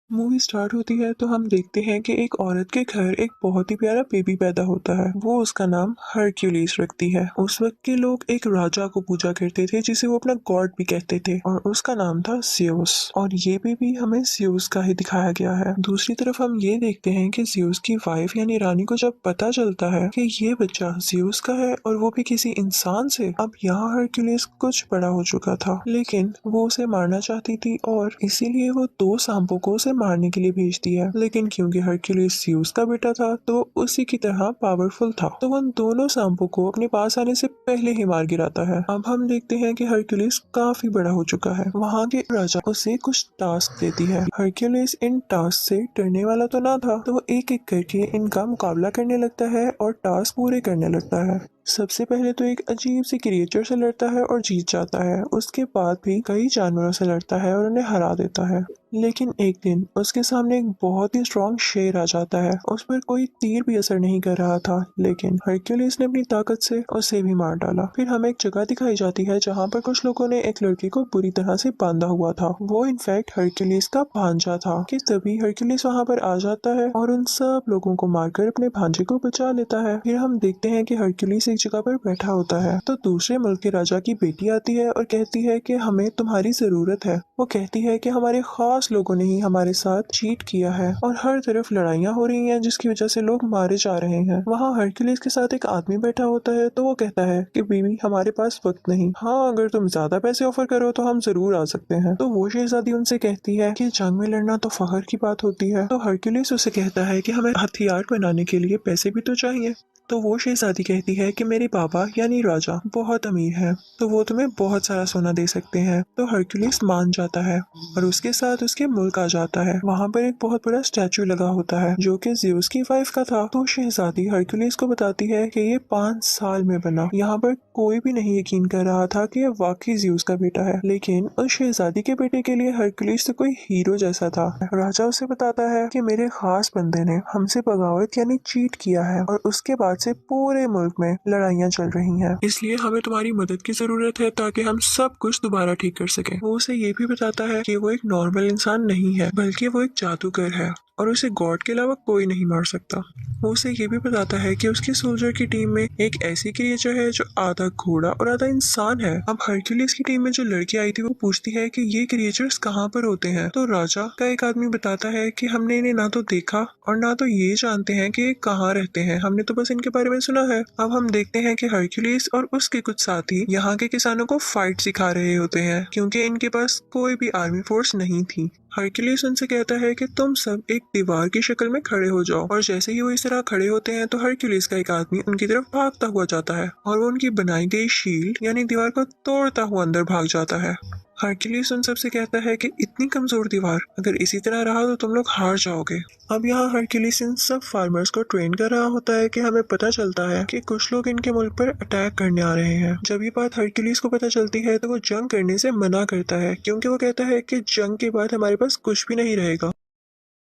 Movie start होती है तो हम देखते हैं कि एक औरत के घर एक बहुत ही प्यारा बेबी पैदा होता है। वो उसका नाम हरक्यूलिस रखती है। उस वक्त के लोग एक राजा को पूजा करते थे जिसे वो अपना गॉड भी कहते थे और उसका नाम था ज़्यूस। और ये बेबी हमें ज़्यूस का ही दिखाया गया है। दूसरी तरफ हम ये देखते हैं कि ज़्यूस की वाइफ यानी रानी को जब पता चलता है कि ये बच्चा ज़्यूस का है और वो भी किसी इंसान से, अब यहाँ हरक्यूलिस कुछ बड़ा हो चुका था, लेकिन वो उसे मारना चाहती थी और इसीलिए वो दो सांपों को उसे मारने के लिए भेजती है। लेकिन क्योंकि हरक्यूलिस ज़्यूस का बेटा था तो उसी की तरह पावरफुल था, तो उन दोनों सांपों को अपने पास आने से पहले ही मार गिराता है। अब हम देखते हैं कि हरक्यूलिस काफी बड़ा हो चुका है। वहाँ के राजा उसे कुछ टास्क देती है। हरक्यूलिस इन टास्क से डरने वाला तो ना था, तो वो एक एक करके इनका मुकाबला करने लगता है और टास्क पूरे करने लगता है। सबसे पहले तो एक अजीब सी क्रिएचर से लड़ता है और जीत जाता है। उसके बाद भी कई जानवरों से लड़ता है और उन्हें हरा देता है। लेकिन एक दिन उसके सामने एक बहुत ही स्ट्रॉन्ग शेर आ जाता है। उस पर कोई तीर भी असर नहीं कर रहा था, लेकिन हरक्यूलिस ने अपनी ताकत से उसे भी मार डाला। फिर हमें एक जगह दिखाई जाती है जहाँ पर कुछ लोगों ने एक लड़की को बुरी तरह से बांधा हुआ था। वो इनफैक्ट हरक्यूलिस का भांजा था। कि तभी हरक्यूलिस वहाँ पर आ जाता है और उन सब लोगों को मारकर अपने भांजे को बचा लेता है। फिर हम देखते हैं कि हरक्यूलिस एक जगह पर बैठा होता है तो दूसरे मुल्क के राजा की बेटी आती है और कहती है कि हमें तुम्हारी जरूरत है। वो कहती है कि हमारे खास लोगों ने ही हमारे साथ चीट किया है और हर तरफ लड़ाइयाँ हो रही हैं जिसकी वजह से लोग मारे जा रहे हैं। वहाँ हरक्यूलिस के साथ एक आदमी बैठा होता है तो वो कहता है कि बीवी हमारे पास वक्त नहीं, हाँ अगर तुम ज्यादा पैसे ऑफर करो तो हम जरूर आ सकते हैं। तो वो शहजादी उनसे कहती है कि जंग में लड़ना तो फख्र की बात होती है। तो हरक्यूलिस उसे कहता है कि हमें हथियार बनाने के लिए पैसे भी तो चाहिए। तो वो शहजादी कहती है कि मेरे पापा यानी राजा बहुत अमीर हैं, तो वो तुम्हें बहुत सारा सोना दे सकते हैं। तो हरक्यूलिस मान जाता है और उसके साथ उसके मुल्क आ जाता है। वहाँ पर एक बहुत बड़ा स्टैचू लगा होता है जो कि ज़्यूस की वाइफ का था। तो शहजादी हरक्यूलिस को बताती है कि ये 5 साल में बना। यहाँ पर कोई भी नहीं यकीन कर रहा था कि यह वाकई ज़्यूस का बेटा है, लेकिन उस शहजादी के बेटे के लिए हरक्यूलिस तो कोई हीरो जैसा था। राजा उसे बताता है कि मेरे खास बंदे ने हमसे बगावत यानी चीट किया है और उसके बाद से पूरे मुल्क में लड़ाइयाँ चल रही हैं, इसलिए हमें तुम्हारी मदद की जरूरत है ताकि हम सब कुछ दोबारा ठीक कर सकें। वो उसे ये भी बताता है कि वो एक नॉर्मल इंसान नहीं है बल्कि वो एक जादूगर है और उसे गॉड के अलावा कोई नहीं मार सकता। वो उसे ये भी बताता है कि उसकी सोल्जर की टीम में एक ऐसी क्रिएचर है जो आधा घोड़ा और आधा इंसान है। अब हरक्यूलिस की टीम में जो लड़की आई थी वो पूछती है कि ये क्रिएचर्स कहाँ पर होते हैं। तो राजा का एक आदमी बताता है कि हमने इन्हें ना तो देखा और ना तो ये जानते हैं कि ये कहाँ रहते हैं, हमने तो बस इनके बारे में सुना है। अब हम देखते हैं कि हरक्यूलिस और उसके कुछ साथी यहाँ के किसानों को फाइट सिखा रहे होते हैं क्योंकि इनके पास कोई भी आर्मी फोर्स नहीं थी। हरक्यूलिस उनसे कहता है कि तुम सब एक दीवार की शक्ल में खड़े हो जाओ और जैसे ही वो इस तरह खड़े होते हैं तो हरक्यूलिस का एक आदमी उनकी तरफ भागता हुआ जाता है और वो उनकी बनाई गई शील्ड यानी दीवार को तोड़ता हुआ अंदर भाग जाता है। हरक्यूलिस उन सबसे कहता है कि इतनी कमजोर दीवार, अगर इसी तरह रहा तो तुम लोग हार जाओगे। अब यहाँ हरक्यूलिस इन सब फार्मर्स को ट्रेन कर रहा होता है कि हमें पता चलता है कि कुछ लोग इनके मुल्क पर अटैक करने आ रहे हैं। जब ये बात हरक्यूलिस को पता चलती है तो वो जंग करने से मना करता है क्योंकि वो कहता है कि जंग के बाद हमारे पास कुछ भी नहीं रहेगा।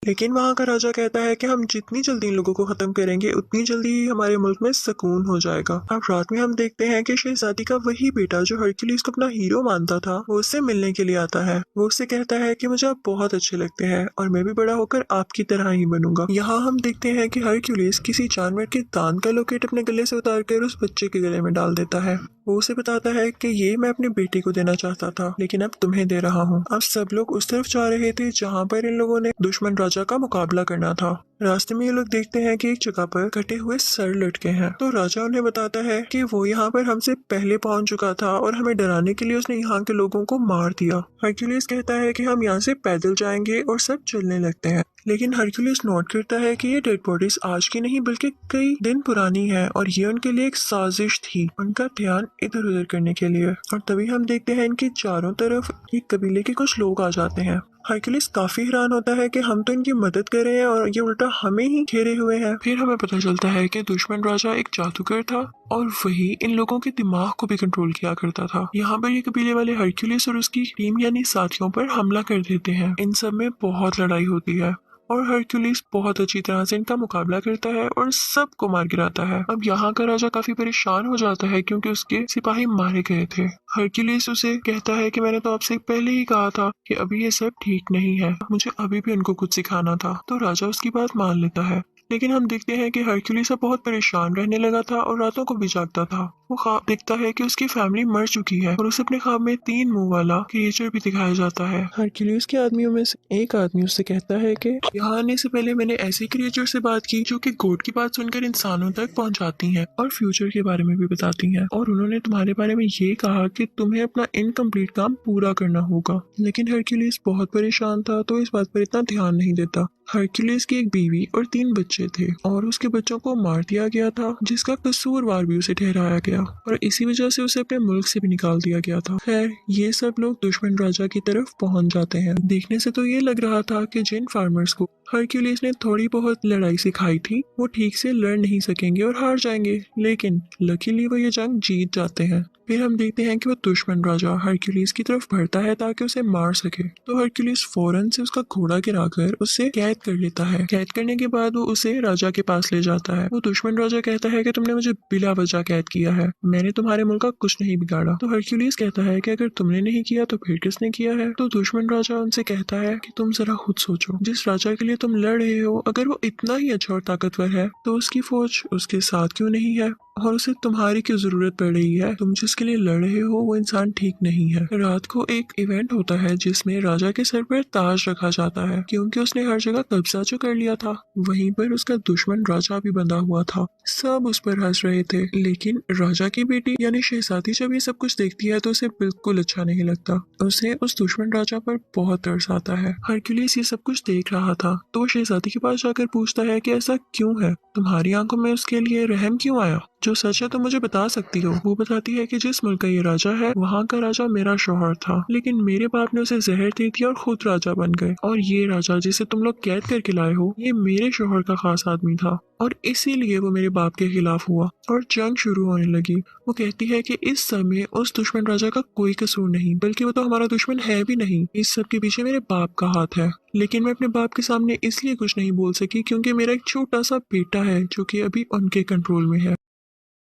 लेकिन वहाँ का राजा कहता है कि हम जितनी जल्दी इन लोगों को खत्म करेंगे उतनी जल्दी ही हमारे मुल्क में सुकून हो जाएगा। अब रात में हम देखते हैं कि शहजादी का वही बेटा जो हरक्यूलिस को अपना हीरो मानता था वो उससे मिलने के लिए आता है। वो उससे कहता है कि मुझे आप बहुत अच्छे लगते हैं और मैं भी बड़ा होकर आपकी तरह ही बनूंगा। यहाँ हम देखते हैं कि हरक्यूलिस किसी जानवर के दांत का लोकेट अपने गले से उतार कर उस बच्चे के गले में डाल देता है। वो उसे बताता है कि ये मैं अपने बेटे को देना चाहता था लेकिन अब तुम्हें दे रहा हूँ। अब सब लोग उस तरफ जा रहे थे जहाँ पर इन लोगों ने दुश्मन राजा का मुकाबला करना था। रास्ते में ये लोग देखते हैं कि एक जगह पर कटे हुए सर लटके हैं। तो राजा उन्हें बताता है कि वो यहाँ पर हमसे पहले पहुंच चुका था और हमें डराने के लिए उसने यहाँ के लोगों को मार दिया। हरक्यूलिस कहता है कि हम यहाँ से पैदल जाएंगे और सब चलने लगते हैं। लेकिन हरक्यूलिस नोट करता है कि ये डेड बॉडीज आज की नहीं बल्कि कई दिन पुरानी है और ये उनके लिए एक साजिश थी उनका ध्यान इधर उधर करने के लिए। और तभी हम देखते हैं इनके चारों तरफ एक कबीले के कुछ लोग आ जाते हैं। हरक्यूलिस काफी हैरान होता है कि हम तो इनकी मदद कर रहे हैं और ये उल्टा हमें ही घेरे हुए हैं। फिर हमें पता चलता है कि दुश्मन राजा एक जादूगर था और वही इन लोगों के दिमाग को भी कंट्रोल किया करता था। यहाँ पर ये कबीले वाले हरक्यूलिस और उसकी टीम यानी साथियों पर हमला कर देते हैं। इन सब में बहुत लड़ाई होती है और हरक्यूलिस बहुत अच्छी तरह से इनका मुकाबला करता है और सबको मार गिराता है। अब यहाँ का राजा काफी परेशान हो जाता है क्योंकि उसके सिपाही मारे गए थे। हरक्यूलिस उसे कहता है कि मैंने तो आपसे पहले ही कहा था कि अभी ये सब ठीक नहीं है, मुझे अभी भी उनको कुछ सिखाना था। तो राजा उसकी बात मान लेता है, लेकिन हम देखते हैं कि हरक्यूलिस अब बहुत परेशान रहने लगा था और रातों को भी जागता था। वो ख्वाब देखता है कि उसकी फैमिली मर चुकी है और उसे अपने ख्वाब में 3 मुंह वाला क्रिएचर भी दिखाया जाता है। हरक्यूलिस के आदमियों में से एक आदमी उससे कहता है कि यहाँ आने से पहले मैंने ऐसे क्रिएचर से बात की जो कि गॉड की बात सुनकर इंसानों तक पहुंचाती हैं और फ्यूचर के बारे में भी बताती हैं, और उन्होंने तुम्हारे बारे में ये कहा कि तुम्हें अपना इनकम्प्लीट काम पूरा करना होगा। लेकिन हरक्यूलिस बहुत परेशान था तो इस बात पर इतना ध्यान नहीं देता। हरक्यूलिस की एक बीवी और 3 बच्चे थे और उसके बच्चों को मार दिया गया था, जिसका कसूरवार भी उसे ठहराया गया और इसी वजह से उसे अपने मुल्क से भी निकाल दिया गया था। खैर, ये सब लोग दुश्मन राजा की तरफ पहुंच जाते हैं। देखने से तो ये लग रहा था कि जिन फार्मर्स को हरक्यूलिस ने थोड़ी बहुत लड़ाई सिखाई थी वो ठीक से लड़ नहीं सकेंगे और हार जाएंगे, लेकिन लकीली वो ये जंग जीत जाते हैं। फिर हम देखते हैं कि वो दुश्मन राजा हरक्यूलिस की तरफ बढ़ता है ताकि उसे मार सके। तो हरक्यूलिस फौरन से उसका घोड़ा गिराकर उसे कैद कर लेता है। कैद करने के बाद वो उसे राजा के पास ले जाता है। वो दुश्मन राजा कहता है कि तुमने मुझे बिला वजह कैद किया है, मैंने तुम्हारे मुल्क का कुछ नहीं बिगाड़ा। तो हरक्यूलिस कहता है कि अगर तुमने नहीं किया तो फिर किसने किया है। तो दुश्मन राजा उनसे कहता है कि तुम जरा खुद सोचो, जिस राजा के लिए तुम लड़ रहे हो अगर वो इतना ही अच्छा और ताकतवर है तो उसकी फौज उसके साथ क्यों नहीं है और उसे तुम्हारी क्यों जरूरत पड़ रही है। तुम जिसके लिए लड़ रहे हो वो इंसान ठीक नहीं है। रात को एक इवेंट होता है जिसमें राजा के सर पर ताज रखा जाता है क्योंकि उसने हर जगह कब्जा जो कर लिया था। वहीं पर उसका दुश्मन राजा भी बंधा हुआ था। सब उस पर हंस रहे थे, लेकिन राजा की बेटी यानी शहजादी जब ये सब कुछ देखती है तो उसे बिल्कुल अच्छा नहीं लगता। उसे उस दुश्मन राजा पर बहुत तरस आता है। हरक्यूलिस ये सब कुछ देख रहा था तो वो शहजादी के पास जाकर पूछता है कि ऐसा क्यों है, तुम्हारी आंखों में उसके लिए रहम क्यों आया। जो सच है तो मुझे बता सकती हो। वो बताती है कि जिस मुल्क का ये राजा है वहाँ का राजा मेरा शौहर था, लेकिन मेरे बाप ने उसे जहर दे दिया और खुद राजा बन गए, और ये राजा जिसे तुम लोग कैद करके लाए हो ये मेरे शौहर का खास आदमी था और इसीलिए वो मेरे बाप के खिलाफ हुआ और जंग शुरू होने लगी। वो कहती है कि इस समय उस दुश्मन राजा का कोई कसूर नहीं, बल्कि वो तो हमारा दुश्मन है भी नहीं। इस सब के पीछे मेरे बाप का हाथ है, लेकिन मैं अपने बाप के सामने इसलिए कुछ नहीं बोल सकी क्योंकि मेरा एक छोटा सा बेटा है जो कि अभी उनके कंट्रोल में है।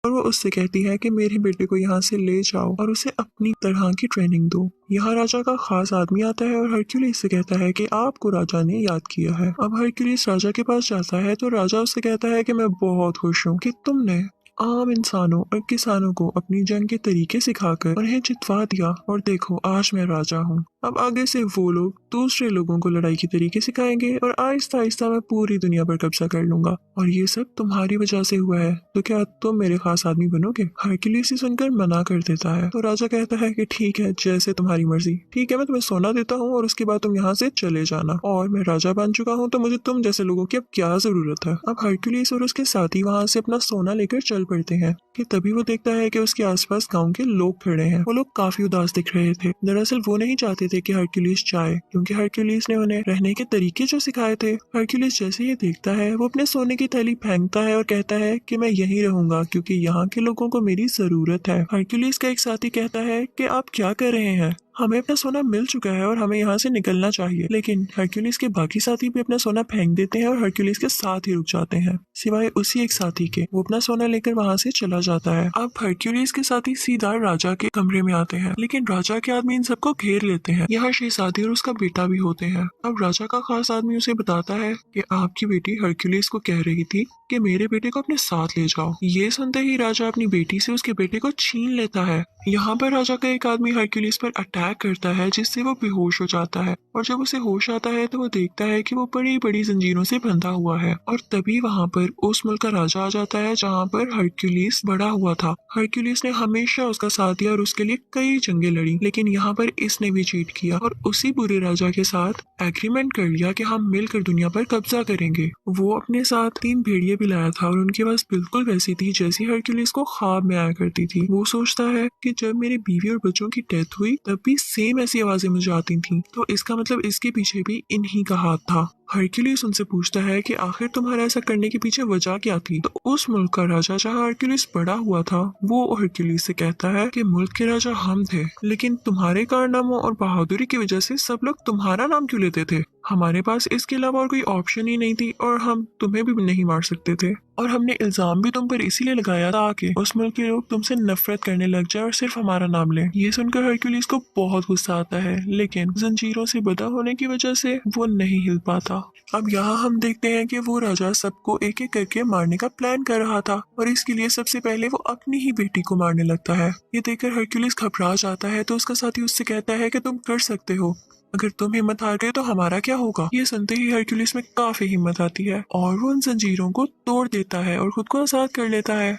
और वो उससे कहती है कि मेरे बेटे को यहाँ से ले जाओ और उसे अपनी तरह की ट्रेनिंग दो। यहाँ राजा का खास आदमी आता है और हरक्यूलिस से कहता है कि आपको राजा ने याद किया है। अब हरक्यूलिस राजा के पास जाता है तो राजा उससे कहता है कि मैं बहुत खुश हूँ कि तुमने आम इंसानों और किसानों को अपनी जंग के तरीके सिखाकर उन्हें जितवा दिया, और देखो आज मैं राजा हूँ। अब आगे से वो लोग दूसरे लोगों को लड़ाई के तरीके सिखाएंगे और आहिस्ता आहिस्ता मैं पूरी दुनिया पर कब्जा कर लूंगा, और ये सब तुम्हारी वजह से हुआ है, तो क्या तुम मेरे खास आदमी बनोगे। हरक्यूलिस सुनकर मना कर देता है तो राजा कहता है कि ठीक है, जैसे तुम्हारी मर्जी। ठीक है, मैं तुम्हें सोना देता हूँ और उसके बाद तुम यहाँ से चले जाना, और मैं राजा बन चुका हूँ तो मुझे तुम जैसे लोगों की अब क्या जरूरत है। अब हरक्यूलिस और उसके साथी वहाँ से अपना सोना लेकर चल पड़ते हैं कि तभी वो देखता है कि उसके आसपास गांव के लोग खड़े हैं। वो लोग काफी उदास दिख रहे थे। दरअसल वो नहीं चाहते थे कि हरक्यूलिस जाए क्योंकि हरक्यूलिस ने उन्हें रहने के तरीके जो सिखाए थे। हरक्यूलिस जैसे ये देखता है वो अपने सोने की थैली फेंकता है और कहता है कि मैं यहीं रहूंगा क्योंकि यहाँ के लोगों को मेरी जरूरत है। हरक्यूलिस का एक साथी कहता है कि आप क्या कर रहे हैं, हमें अपना सोना मिल चुका है और हमें यहाँ से निकलना चाहिए। लेकिन हरक्यूलिस के बाकी साथी भी अपना सोना फेंक देते हैं और हरक्यूलिस के साथ ही रुक जाते हैं, सिवाय उसी एक साथी के। वो अपना सोना लेकर वहाँ से चला जाता है। अब हरक्यूलिस के साथी सीधा राजा के कमरे में आते हैं, लेकिन राजा के आदमी इन सबको घेर लेते हैं। यहाँ शहजादी और उसका बेटा भी होते हैं। अब राजा का खास आदमी उसे बताता है कि आपकी बेटी हरक्यूलिस को कह रही थी कि मेरे बेटे को अपने साथ ले जाओ। ये सुनते ही राजा अपनी बेटी से उसके बेटे को छीन लेता है। यहाँ पर राजा का एक आदमी हरक्यूलिस पर अटैक करता है जिससे वो बेहोश हो जाता है, और जब उसे होश आता है तो वो देखता है कि वो बड़ी बड़ी जंजीरों से बंधा हुआ है। और तभी वहाँ पर उस मुल्क का राजा आ जाता है जहाँ पर हरक्यूलिस बड़ा हुआ था। हरक्यूलिस ने हमेशा उसका साथ दिया और उसके लिए कई जंगें लड़ी, लेकिन यहाँ पर इसने भी चीट किया और उसी बुरे राजा के साथ एग्रीमेंट कर लिया कि हम मिलकर दुनिया पर कब्जा करेंगे। वो अपने साथ 3 भेड़िए भी लाया था और उनकी आवाज बिल्कुल वैसी थी जैसी हरक्यूलिस को ख्वाब में आया करती थी। वो सोचता है कि जब मेरी बीवी और बच्चों की डेथ हुई तब भी सेम ऐसी आवाजें मुझे आती थी, तो इसका मतलब इसके पीछे भी इन्हीं का हाथ था। हरक्यूलिस उनसे पूछता है कि आखिर तुम्हारा ऐसा करने के पीछे वजह क्या थी। तो उस मुल्क का राजा जहाँ हरक्यूलिस बड़ा हुआ था वो हरक्यूलिस से कहता है कि मुल्क के राजा हम थे, लेकिन तुम्हारे कारनामों और बहादुरी की वजह से सब लोग तुम्हारा नाम क्यों लेते थे। हमारे पास इसके अलावा और कोई ऑप्शन ही नहीं थी और हम तुम्हें भी नहीं मार सकते थे, और हमने इल्जाम भी तुम पर इसीलिए लगाया था कि उस मुल्क के लोग तुमसे नफरत करने लग जाए और सिर्फ हमारा नाम लें। ये सुनकर हरक्यूलिस को बहुत गुस्सा आता है, लेकिन जंजीरों से बंधा होने की वजह से वो नहीं हिल पाता। अब यहाँ हम देखते हैं कि वो राजा सबको एक एक करके मारने का प्लान कर रहा था, और इसके लिए सबसे पहले वो अपनी ही बेटी को मारने लगता है। ये देखकर हरक्यूलिस घबरा जाता है, तो उसका साथी उससे कहता है कि तुम कर सकते हो, अगर तुम हिम्मत हार गए तो हमारा क्या होगा। ये सुनते ही हरक्यूलिस में काफी हिम्मत आती है और वो उन जंजीरों को तोड़ देता है और खुद को आजाद कर लेता है।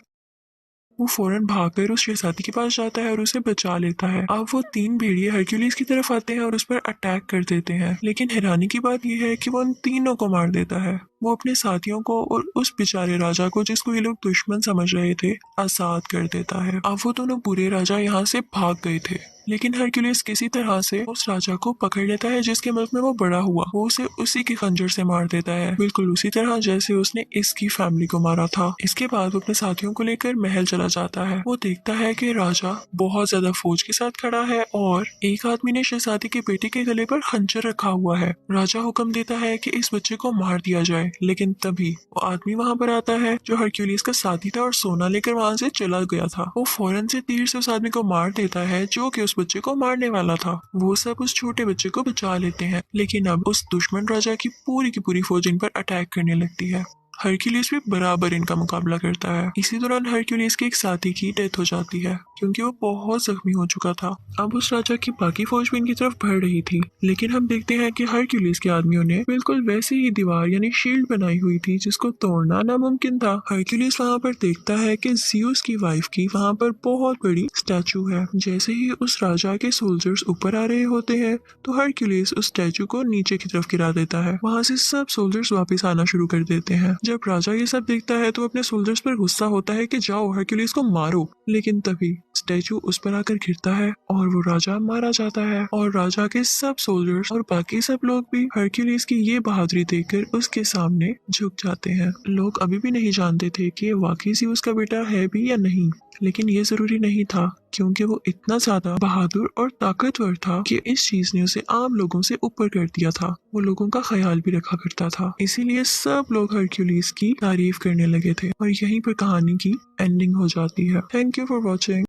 वो फौरन भागकर उस शहजादी के पास जाता है और उसे बचा लेता है। अब वो तीन भेड़िए हरक्यूलिस की तरफ आते हैं और उस पर अटैक कर देते हैं, लेकिन हैरानी की बात यह है कि वो उन तीनों को मार देता है। वो अपने साथियों को और उस बेचारे राजा को, जिसको ये लोग दुश्मन समझ रहे थे, आजाद कर देता है। अब वो दोनों बुरे राजा यहाँ से भाग गए थे, लेकिन हरक्यूलिस किसी तरह से उस राजा को पकड़ लेता है जिसके मुल्क में वो बड़ा हुआ। वो उसे उसी के खंजर से मार देता है, बिल्कुल उसी तरह जैसे उसने इसकी फैमिली को मारा था। इसके बाद वो अपने साथियों को लेकर महल चला जाता है। वो देखता है कि राजा बहुत ज्यादा फौज के साथ खड़ा है और एक आदमी ने शहजादी के बेटे के गले पर खंजर रखा हुआ है। राजा हुक्म देता है कि इस बच्चे को मार दिया जाए, लेकिन तभी वो आदमी वहाँ पर आता है जो हरक्यूलिस का साथी था और सोना लेकर वहाँ से चला गया था। वो फौरन से तीर से उस आदमी को मार देता है जो कि उस बच्चे को मारने वाला था। वो सब उस छोटे बच्चे को बचा लेते हैं, लेकिन अब उस दुश्मन राजा की पूरी फौज इन पर अटैक करने लगती है। हरक्यूलिस भी बराबर इनका मुकाबला करता है। इसी दौरान हरक्यूलिस के एक साथी की डेथ हो जाती है क्योंकि वो बहुत जख्मी हो चुका था। अब उस राजा की बाकी फौज भी इनकी तरफ बढ़ रही थी, लेकिन हम देखते हैं कि हरक्यूलिस के आदमियों ने बिल्कुल वैसी ही दीवार यानी शील्ड बनाई हुई थी जिसको तोड़ना नामुमकिन था। हरक्यूलिस वहाँ पर देखता है कि जियूस की वाइफ की वहाँ पर बहुत बड़ी स्टैचू है। जैसे ही उस राजा के सोल्जर्स ऊपर आ रहे होते हैं तो हरक्यूलिस उस स्टैचू को नीचे की तरफ गिरा देता है। वहाँ से सब सोल्जर्स वापस आना शुरू कर देते हैं। जब राजा ये सब देखता है तो अपने सोल्जर्स पर गुस्सा होता है कि जाओ हरक्यूलिस को मारो, लेकिन तभी स्टैचू उस पर आकर गिरता है और वो राजा मारा जाता है। और राजा के सब सोल्जर्स और बाकी सब लोग भी हरक्यूलिस की ये बहादुरी देखकर उसके सामने झुक जाते हैं। लोग अभी भी नहीं जानते थे कि ये वाकई सी उसका बेटा है भी या नहीं, लेकिन ये जरूरी नहीं था क्योंकि वो इतना ज्यादा बहादुर और ताकतवर था कि इस चीज ने उसे आम लोगों से ऊपर कर दिया था। वो लोगों का ख्याल भी रखा करता था, इसीलिए सब लोग हरक्यूलिस की तारीफ करने लगे थे और यहीं पर कहानी की एंडिंग हो जाती है। Thank you for watching.